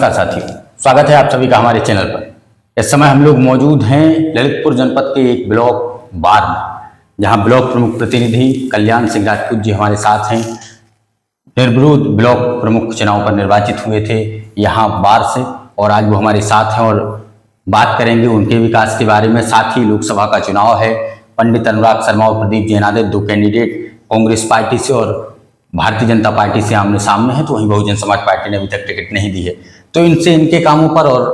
नमस्कार साथियों, स्वागत है आप सभी का हमारे चैनल पर। इस समय हम लोग मौजूद हैं ललितपुर जनपद के एक ब्लॉक बार में, जहां ब्लॉक प्रमुख प्रतिनिधि कल्याण सिंह राजपूत जी हमारे साथ हैं। निर्विरोध ब्लॉक प्रमुख चुनाव पर निर्वाचित हुए थे यहां बार से, और आज वो हमारे साथ हैं और बात करेंगे उनके विकास के बारे में। साथ ही लोकसभा का चुनाव है, पंडित अनुराग शर्मा और प्रदीप जैनादेव दो कैंडिडेट कांग्रेस पार्टी से और भारतीय जनता पार्टी से आमने सामने है, तो वहीं बहुजन समाज पार्टी ने अभी तक टिकट नहीं दी है। तो इनसे इनके कामों पर और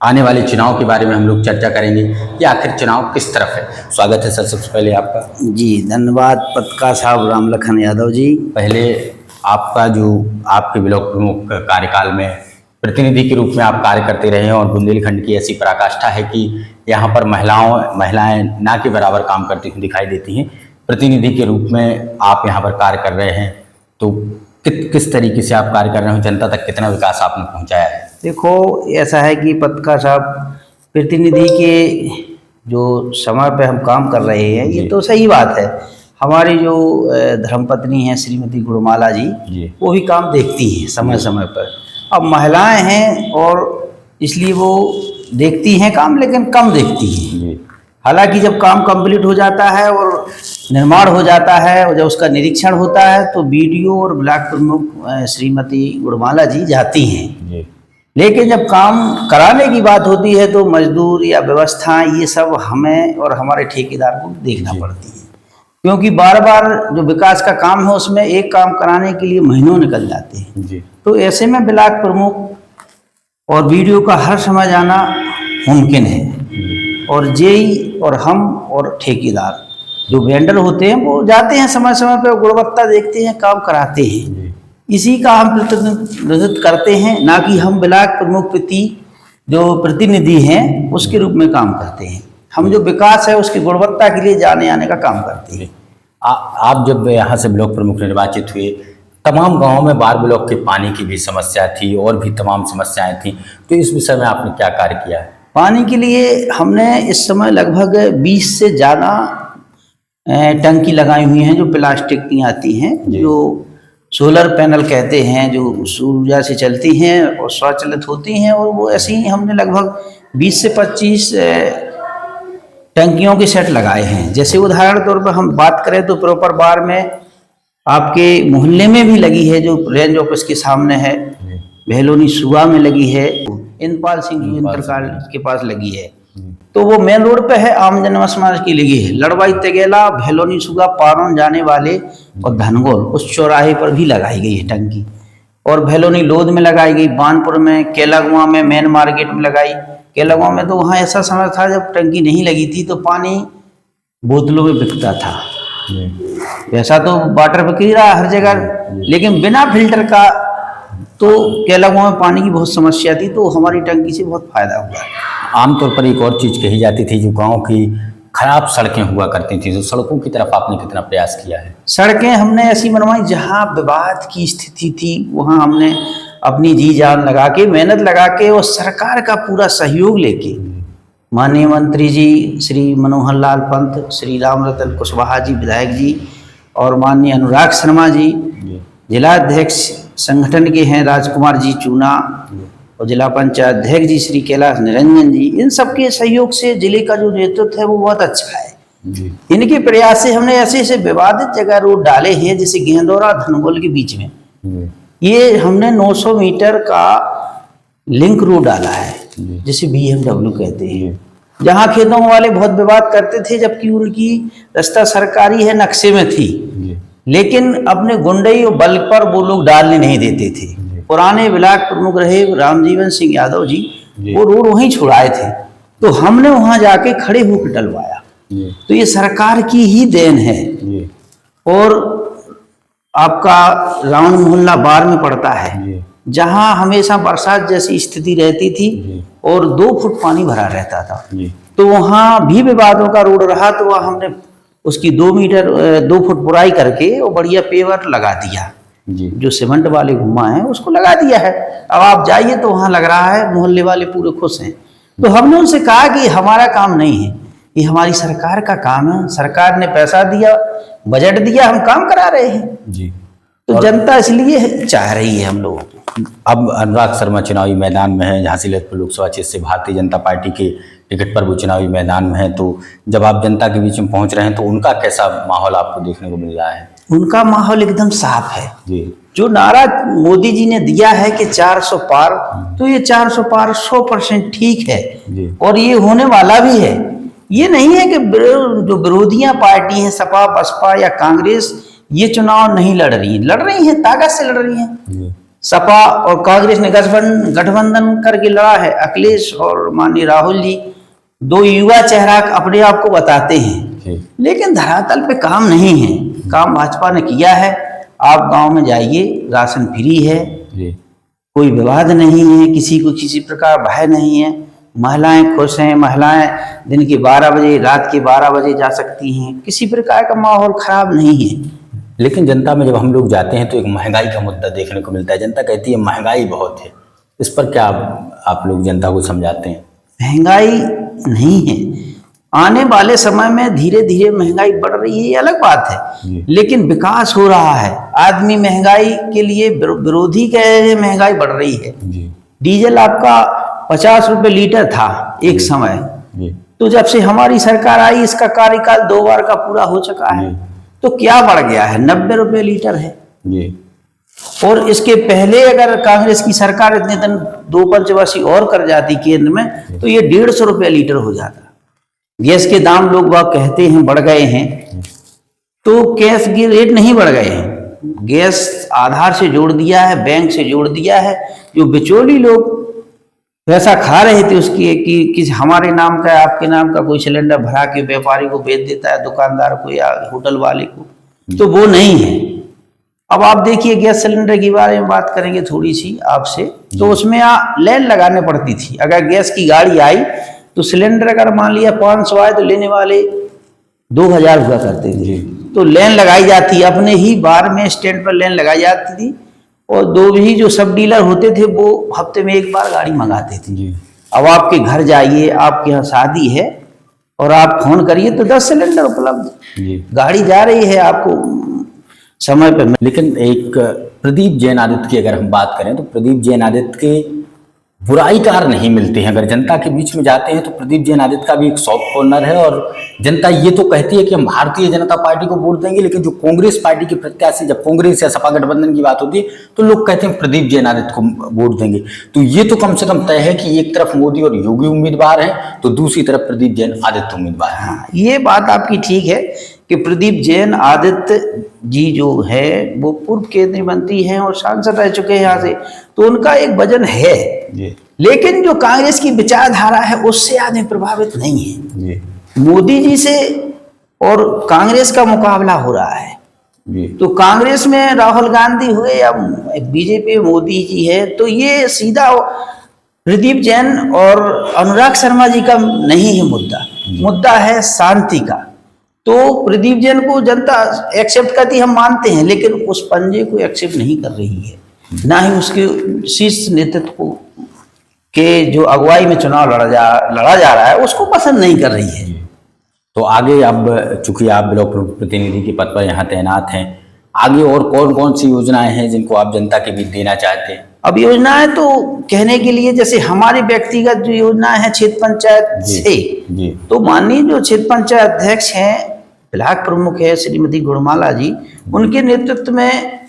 आने वाले चुनाव के बारे में हम लोग चर्चा करेंगे कि आखिर चुनाव किस तरफ है। स्वागत है सर सबसे पहले आपका। जी धन्यवाद पत्रकार साहब राम लखन यादव जी। पहले आपका जो आपके ब्लॉक प्रमुख कार्यकाल में प्रतिनिधि के रूप में आप कार्य करते रहे हैं, और बुंदेलखंड की ऐसी पराकाष्ठा है कि यहाँ पर महिलाएं ना के बराबर काम करती हुई दिखाई देती हैं। प्रतिनिधि के रूप में आप यहाँ पर कार्य कर रहे हैं, तो किस तरीके से आप कार्य कर रहे हो, जनता तक कितना विकास आपने पहुँचाया है? देखो ऐसा है कि पत्रकार साहब, प्रतिनिधि के जो समय पे हम काम कर रहे हैं ये तो सही बात है। हमारी जो धर्मपत्नी हैं श्रीमती गुणमाला जी वो भी काम देखती हैं समय समय पर। अब महिलाएं हैं और इसलिए वो देखती हैं काम, लेकिन कम देखती हैं। हालांकि जब काम कंप्लीट हो जाता है और निर्माण हो जाता है और जब उसका निरीक्षण होता है तो बीडीओ और ब्लॉक प्रमुख श्रीमती गुणमाला जी जाती हैं। लेकिन जब काम कराने की बात होती है तो मजदूर या व्यवस्था ये सब हमें और हमारे ठेकेदार को देखना पड़ती है, क्योंकि बार बार जो विकास का काम है उसमें एक काम कराने के लिए महीनों निकल जाते हैं। तो ऐसे में ब्लॉक प्रमुख और बीडीओ का हर समय जाना मुमकिन है, और जेई और हम और ठेकेदार जो वेंडर होते हैं वो जाते हैं समय समय पर, गुणवत्ता देखते हैं, काम कराते हैं। इसी का हम प्रतिनिधित्व करते हैं, ना कि हम ब्लॉक प्रमुख जो प्रतिनिधि हैं उसके रूप में काम करते हैं। हम जो विकास है उसकी गुणवत्ता के लिए जाने आने का काम करते हैं। आप जब यहाँ से ब्लॉक प्रमुख निर्वाचित हुए, तमाम गाँव में बार ब्लॉक के पानी की भी समस्या थी और भी तमाम समस्याएं थी, तो इस विषय में आपने क्या कार्य किया है? पानी के लिए हमने इस समय लगभग 20 से ज़्यादा टंकी लगाई हुई हैं, जो प्लास्टिक की आती हैं, जो सोलर पैनल कहते हैं, जो सूर्य से चलती हैं और स्वचालित होती हैं। और वो ऐसे ही हमने लगभग 20 से 25 टंकियों के सेट लगाए हैं। जैसे उदाहरण तौर पर हम बात करें तो प्रॉपर बार में आपके मोहल्ले में भी लगी है, जो रेंज ऑफिस के सामने है, भेलोनी सुबह में लगी है, इंद्रपाल सिंह जी इंद्रकाल के पास लगी है। तो वो मेन रोड पे है, आम जनमानस की लगी है। लड़वाई तेगेला, भेलोनी सुगा, पारोन जाने वाले और धनगोल उस चौराहे पर भी लगाई गई है टंकी। और भेलोनी लोध में लगाई गई, बानपुर में, केलागुआ में, मेन मार्केट में लगाई। केलागुआ में तो वहाँ ऐसा समय था जब टंकी नहीं लगी थी तो पानी बोतलों में बिकता था। वैसा तो वाटर बिक ही रहा हर जगह, लेकिन बिना फिल्टर का तो केलागुआ में पानी की बहुत समस्या थी। तो हमारी टंकी से बहुत फायदा हुआ। आमतौर पर एक और चीज़ कही जाती थी, जो गांव की खराब सड़कें हुआ करती थी, तो सड़कों की तरफ आपने कितना प्रयास किया है? सड़कें हमने ऐसी बनवाई जहां विवाद की स्थिति थी, वहां हमने अपनी जी जान लगा के, मेहनत लगा के और सरकार का पूरा सहयोग लेके, माननीय मंत्री जी श्री मनोहर लाल पंत, श्री राम रतन कुशवाहा जी विधायक जी, और माननीय अनुराग शर्मा जी जिलाध्यक्ष संगठन के हैं, राजकुमार जी चूना, और जिला पंचायत अध्यक्ष जी श्री कैलाश निरंजन जी, इन सबके सहयोग से जिले का जो नेतृत्व है वो बहुत अच्छा है। इनके प्रयास से हमने ऐसे ऐसे विवादित जगह रोड डाले हैं, जैसे गेंदौरा धनगोल के बीच में ये हमने 900 मीटर का लिंक रोड डाला है, जिसे BMW कहते हैं। जहाँ खेतों वाले बहुत विवाद करते थे, जबकि उनकी रास्ता सरकारी है, नक्शे में थी, लेकिन अपने गुंडई और बल पर वो लोग डालने नहीं देते थे। पुराने ब्लॉक प्रमुख रहे रामजीवन सिंह यादव जी, वो रोड वहीं छुड़ाए थे, तो हमने वहां जाके खड़े होकर डलवाया। तो ये सरकार की ही देन है। और आपका रावण मोहल्ला बार में पड़ता है, जहां हमेशा बरसात जैसी स्थिति रहती थी और 2 फुट पानी भरा रहता था, तो वहां भी विवादों का रोड रहा। तो वहां हमने उसकी 2 फुट बुराई करके और बढ़िया पेवर लगा दिया, जो सीमेंट वाले घुमा है उसको लगा दिया है। अब आप जाइए तो वहाँ लग रहा है, मोहल्ले वाले पूरे खुश हैं। तो हमने उनसे कहा कि हमारा काम नहीं है, ये हमारी सरकार का काम है। सरकार ने पैसा दिया, बजट दिया, हम काम करा रहे हैं। तो जनता इसलिए चाह रही है हम लोगों को। अब अनुराग शर्मा चुनावी मैदान में है, झांसी ललितपुर लोकसभा क्षेत्र से भारतीय जनता पार्टी के टिकट पर वो चुनावी मैदान में है। तो जब आप जनता के बीच में पहुंच रहे हैं तो उनका कैसा माहौल आपको देखने को मिल रहा है? उनका माहौल एकदम साफ है। जी जो नारा मोदी जी ने दिया है कि 400 पार, तो ये 400 पार 100% ठीक है जी और ये होने वाला भी है। ये नहीं है कि जो विरोधियां पार्टी हैं सपा बसपा या कांग्रेस ये चुनाव नहीं लड़ रही हैं, ताकत से लड़ रही हैं। जी सपा और कांग्रेस ने गठबंधन करके लड़ा है। अखिलेश और माननीय राहुल जी दो युवा चेहरा अपने आप को बताते हैं, जी लेकिन धरातल पे काम नहीं है। काम भाजपा ने किया है। आप गांव में जाइए, राशन फ्री है, जी कोई विवाद नहीं है, किसी को किसी प्रकार भय नहीं है। महिलाएं खुश हैं, महिलाएं दिन के 12 बजे रात के 12 बजे जा सकती हैं, किसी प्रकार का माहौल खराब नहीं है। लेकिन जनता में जब हम लोग जाते हैं तो एक महंगाई का मुद्दा देखने को मिलता है। जनता कहती है महंगाई बहुत है, इस पर क्या आप लोग जनता को समझाते हैं? महंगाई नहीं है, आने वाले समय में धीरे धीरे महंगाई बढ़ रही है, ये अलग बात है, लेकिन विकास हो रहा है। आदमी महंगाई के लिए विरोधी कह रहे हैं महंगाई बढ़ रही है। जी डीजल आपका 50 रुपए लीटर था एक समय, जी तो जब से हमारी सरकार आई इसका कार्यकाल 2 बार का पूरा हो चुका है, तो क्या बढ़ गया है? 90 रुपए लीटर है। जी और इसके पहले अगर कांग्रेस की सरकार इतने दिन 2 पंचवर्षीय और कर जाती केंद्र में, तो ये 150 रुपए लीटर हो जाता। गैस के दाम लोग बाग कहते हैं बढ़ गए हैं, तो गैस के रेट नहीं बढ़ गए हैं। गैस आधार से जोड़ दिया है, बैंक से जोड़ दिया है। जो बिचौली लोग पैसा खा रहे थे उसकी कि हमारे नाम का आपके नाम का कोई सिलेंडर भरा के व्यापारी को बेच देता है, दुकानदार को या होटल वाले को, तो वो नहीं है। अब आप देखिए गैस सिलेंडर के बारे में बात करेंगे थोड़ी सी आपसे, तो उसमें लाइन लगाने पड़ती थी। अगर गैस की गाड़ी आई तो सिलेंडर अगर मान लिया 500 आए तो लेने वाले 2000 हुआ करते थे, तो लाइन लगाई जाती, अपने ही बार में स्टैंड पर लाइन लगाई जाती थी। और दो भी जो सब डीलर होते थे वो हफ्ते में एक बार गाड़ी मंगाते थे। अब आपके घर जाइए, आपके यहाँ शादी है और आप फोन करिए तो 10 सिलेंडर उपलब्ध, गाड़ी जा रही है आपको समय पे। लेकिन एक प्रदीप जैन आदित्य की अगर हम बात करें तो प्रदीप जैन आदित्य के बुराईकार नहीं मिलते हैं। अगर जनता के बीच में जाते हैं तो प्रदीप जैन आदित्य का भी एक सॉफ्ट कॉर्नर है और जनता ये तो कहती है कि हम भारतीय जनता पार्टी को वोट देंगे, लेकिन जो कांग्रेस पार्टी के प्रत्याशी, जब कांग्रेस या सपा गठबंधन की बात होती है तो लोग कहते हैं प्रदीप जैन आदित्य को वोट देंगे। तो ये तो कम से कम तय है कि एक तरफ मोदी और योगी उम्मीदवार है तो दूसरी तरफ प्रदीप जैन आदित्य उम्मीदवार है। हाँ, ये बात आपकी ठीक है कि प्रदीप जैन आदित्य जी जो है वो पूर्व केंद्रीय मंत्री हैं और सांसद रह चुके हैं यहाँ से, तो उनका एक वजन है। लेकिन जो कांग्रेस की विचारधारा है उससे आदमी प्रभावित नहीं है। मोदी जी से और कांग्रेस का मुकाबला हो रहा है। तो कांग्रेस में राहुल गांधी हुए या बीजेपी मोदी जी है, तो ये सीधा प्रदीप जैन और अनुराग शर्मा जी का नहीं है मुद्दा। मुद्दा है शांति का। तो प्रदीप जैन को जनता एक्सेप्ट करती, हम मानते हैं, लेकिन उस पंजे को एक्सेप्ट नहीं कर रही है, ना ही उसके शीर्ष नेतृत्व के जो अगुवाई में चुनाव लड़ा जा रहा है उसको पसंद नहीं कर रही है। तो आगे अब चूंकि आप ब्लॉक प्रतिनिधि के पद पर यहाँ तैनात हैं, आगे और कौन कौन सी योजनाएं हैं जिनको आप जनता के बीच देना चाहते हैं? अब योजनाएं तो कहने के लिए, जैसे हमारी व्यक्तिगत जो योजना है क्षेत्र पंचायत से, तो माननीय जो क्षेत्र पंचायत अध्यक्ष हैं, ब्लॉक प्रमुख है श्रीमती गुणमाला जी, उनके नेतृत्व में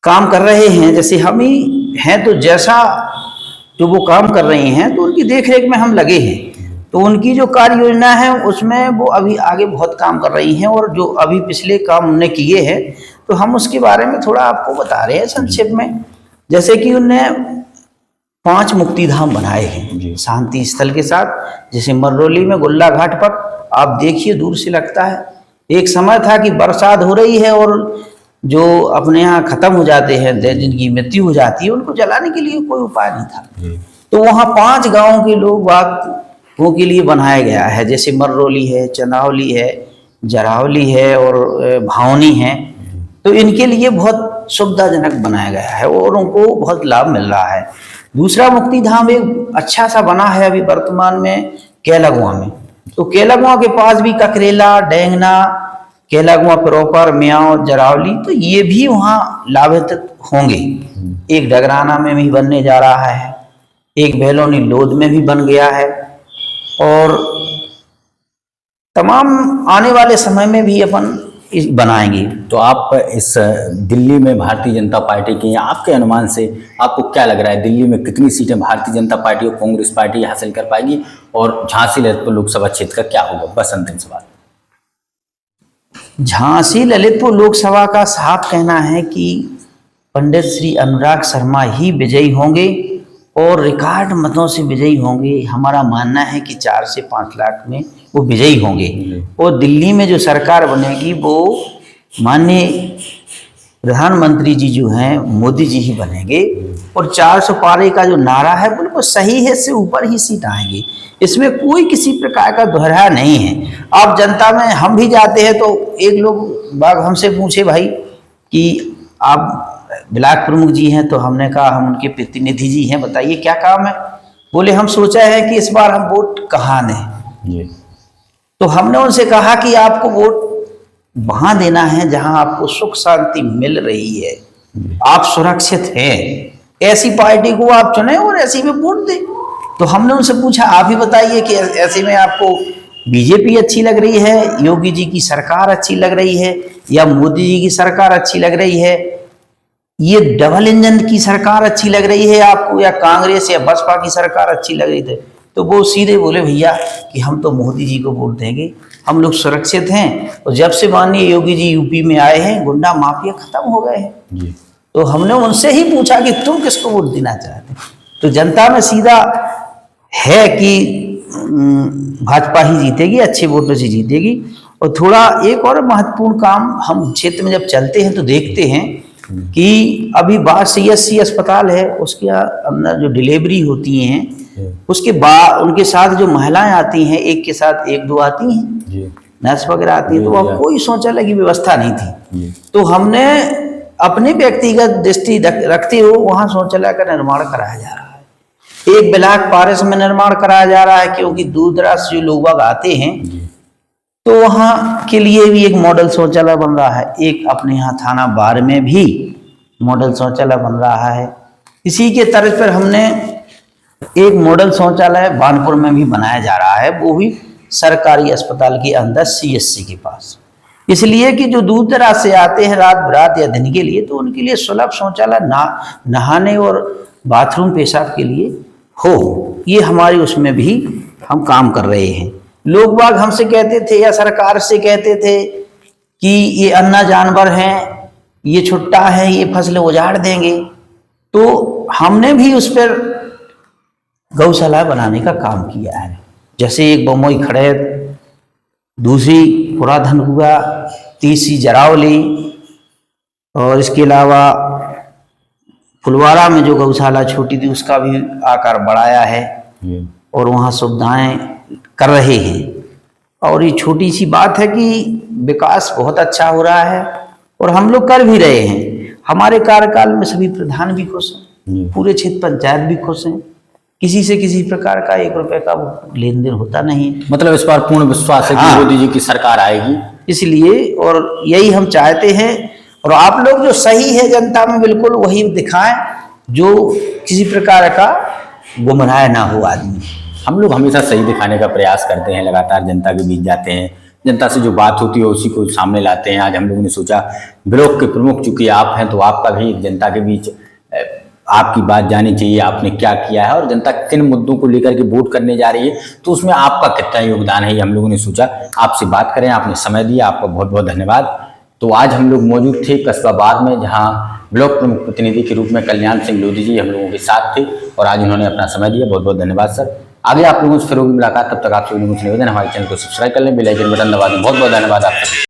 काम कर रहे हैं। जैसे हम ही हैं तो जैसा जो वो काम कर रही हैं तो उनकी देखरेख में हम लगे हैं। तो उनकी जो कार्य योजना है उसमें वो अभी आगे बहुत काम कर रही हैं, और जो अभी पिछले काम उन्होंने किए हैं तो हम उसके बारे में थोड़ा आपको बता रहे हैं संक्षेप में। जैसे कि उनने 5 मुक्तिधाम बनाए हैं शांति स्थल के साथ। जैसे मररोली में गुल्ला घाट पर आप देखिए, दूर से लगता है, एक समय था कि बरसात हो रही है और जो अपने यहाँ खत्म हो जाते हैं, जिनकी मृत्यु हो जाती है, उनको जलाने के लिए कोई उपाय नहीं था। तो वहाँ 5 गाँव के लोग बागों के लिए बनाया गया है। जैसे मररोली है, चंदौली है, जरावली है और भावनी है। तो इनके लिए बहुत सुविधाजनक बनाया गया है और उनको बहुत लाभ मिल रहा है। दूसरा मुक्तिधाम एक अच्छा सा बना है अभी वर्तमान में केलागुआ में। तो केलागुआ के पास भी ककरेला, डेंगना केलागुआ, प्रॉपर, म्याऊं, जरावली, तो ये भी वहाँ लाभान्वित होंगे। एक डगराना में भी बनने जा रहा है, एक बेलोनी लोध में भी बन गया है, और तमाम आने वाले समय में भी अपन बनाएंगे। तो आप इस दिल्ली में भारतीय जनता पार्टी की, आपके अनुमान से आपको क्या लग रहा है, दिल्ली में कितनी सीटें भारतीय जनता पार्टी और कांग्रेस पार्टी हासिल कर पाएगी, और झांसी ललितपुर लोकसभा क्षेत्र का क्या होगा? बस अंतिम सवाल। झांसी ललितपुर लोकसभा का साफ कहना है कि पंडित श्री अनुराग शर्मा ही विजयी होंगे और रिकॉर्ड मतों से विजयी होंगे। हमारा मानना है कि 4 से 5 लाख में वो विजयी होंगे, और दिल्ली में जो सरकार बनेगी वो माननीय प्रधानमंत्री जी जो हैं मोदी जी ही बनेंगे, और 400 पारे का जो नारा है बिल्कुल सही है, इससे ऊपर ही सीट आएंगे। इसमें कोई किसी प्रकार का दोहरा नहीं है। अब जनता में हम भी जाते हैं तो एक लोग बाग हमसे पूछे भाई कि आप ब्लॉक प्रमुख जी हैं, तो हमने कहा हम उनके प्रतिनिधि जी हैं, बताइए क्या काम है। बोले हम सोचा है कि इस बार हम वोट कहाँ दें। तो हमने उनसे कहा कि आपको वोट वहां देना है जहां आपको सुख शांति मिल रही है, आप सुरक्षित हैं, ऐसी पार्टी को आप चुने और ऐसी में वोट दें। तो हमने उनसे पूछा आप ही बताइए कि ऐसे में आपको बीजेपी अच्छी लग रही है, योगी जी की सरकार अच्छी लग रही है, या मोदी जी की सरकार अच्छी लग रही है, ये डबल इंजन की सरकार अच्छी लग रही है आपको, या कांग्रेस या बसपा की सरकार अच्छी लग रही थी। तो वो सीधे बोले भैया कि हम तो मोदी जी को वोट देंगे, हम लोग सुरक्षित हैं, और जब से माननीय योगी जी यूपी में आए हैं गुंडा माफिया खत्म हो गए हैं। तो हमने उनसे ही पूछा कि तुम किसको वोट देना चाहते, तो जनता में सीधा है कि भाजपा ही जीतेगी, अच्छे वोटों से जीतेगी। और थोड़ा एक और महत्वपूर्ण काम, हम क्षेत्र में जब चलते हैं तो देखते हैं कि अभी बाहर CSC अस्पताल है, उसके अंदर जो डिलीवरी होती हैं उसके बाद उनके साथ जो महिलाएं आती हैं, एक के साथ 1-2 आती हैं, नर्स वगैरह आती हैं, तो वह कोई शौचालय की व्यवस्था नहीं थी। तो हमने अपने व्यक्तिगत दृष्टि रखते हुए वहां शौचालय का निर्माण कराया जा रहा है। एक ब्लॉक पारस में निर्माण कराया जा रहा है, क्योंकि दूर दराज से जो लोग आते हैं तो वहाँ के लिए भी एक मॉडल शौचालय बन रहा है। एक अपने यहाँ थाना बार में भी मॉडल शौचालय बन रहा है। इसी के तर्ज पर हमने एक मॉडल शौचालय बानपुर में भी बनाया जा रहा है, वो भी सरकारी अस्पताल के अंदर CSC के पास। इसलिए कि जो दूर दराज से आते हैं रात बिरात या दिन के लिए, तो उनके लिए सुलभ शौचालय नहाने और बाथरूम पेशाब के लिए हो, ये हमारी उसमें भी हम काम कर रहे हैं। लोग बाग हमसे कहते थे या सरकार से कहते थे कि ये अन्ना जानवर हैं, ये छुट्टा है, ये फसल उजाड़ देंगे, तो हमने भी उस पर गौशाला बनाने का काम किया है। जैसे एक बमोई खड़े, दूसरी पुराधन हुआ, तीसरी जरावली, और इसके अलावा फुलवाड़ा में जो गौशाला छोटी थी उसका भी आकार बढ़ाया है, और वहाँ सुविधाएं कर रहे हैं। और ये छोटी सी बात है कि विकास बहुत अच्छा हो रहा है, और हम लोग कर भी रहे हैं। हमारे कार्यकाल में सभी प्रधान भी खुश हैं, पूरे क्षेत्र पंचायत भी खुश हैं, किसी से किसी प्रकार का 1 रुपए का लेन देन होता नहीं। मतलब इस बार पूर्ण विश्वास है कि मोदी जी की सरकार आएगी, इसलिए, और यही हम चाहते हैं। और आप लोग जो सही है जनता में बिल्कुल वही दिखाएं, जो किसी प्रकार का गुमराह ना हो आदमी। हम लोग हमेशा सही दिखाने का प्रयास करते हैं, लगातार जनता के बीच जाते हैं, जनता से जो बात होती है उसी को सामने लाते हैं। आज हम लोगों ने सोचा ब्लॉक के प्रमुख चूंकि आप हैं, तो आपका भी जनता के बीच आपकी बात जानी चाहिए, आपने क्या किया है और जनता किन मुद्दों को लेकर के वोट करने जा रही है, तो उसमें आपका कितना योगदान है, ये हम लोगों ने सोचा आपसे बात करें। आपने समय दिया, आपका बहुत बहुत धन्यवाद। तो आज हम लोग मौजूद थे कस्बा बार में, जहां ब्लॉक प्रमुख प्रतिनिधि के रूप में कल्याण सिंह लोधी जी हम लोगों के साथ थे, और आज उन्होंने अपना समय दिया। बहुत बहुत धन्यवाद सर। आगे आप लोगों से फिर होगी मुलाकात, तब तक आप सभी लोगों से निवेदन हमारे चैनल को सब्सक्राइब कर लें, बेल आइकन बटन दबा दें। बहुत बहुत धन्यवाद आपका।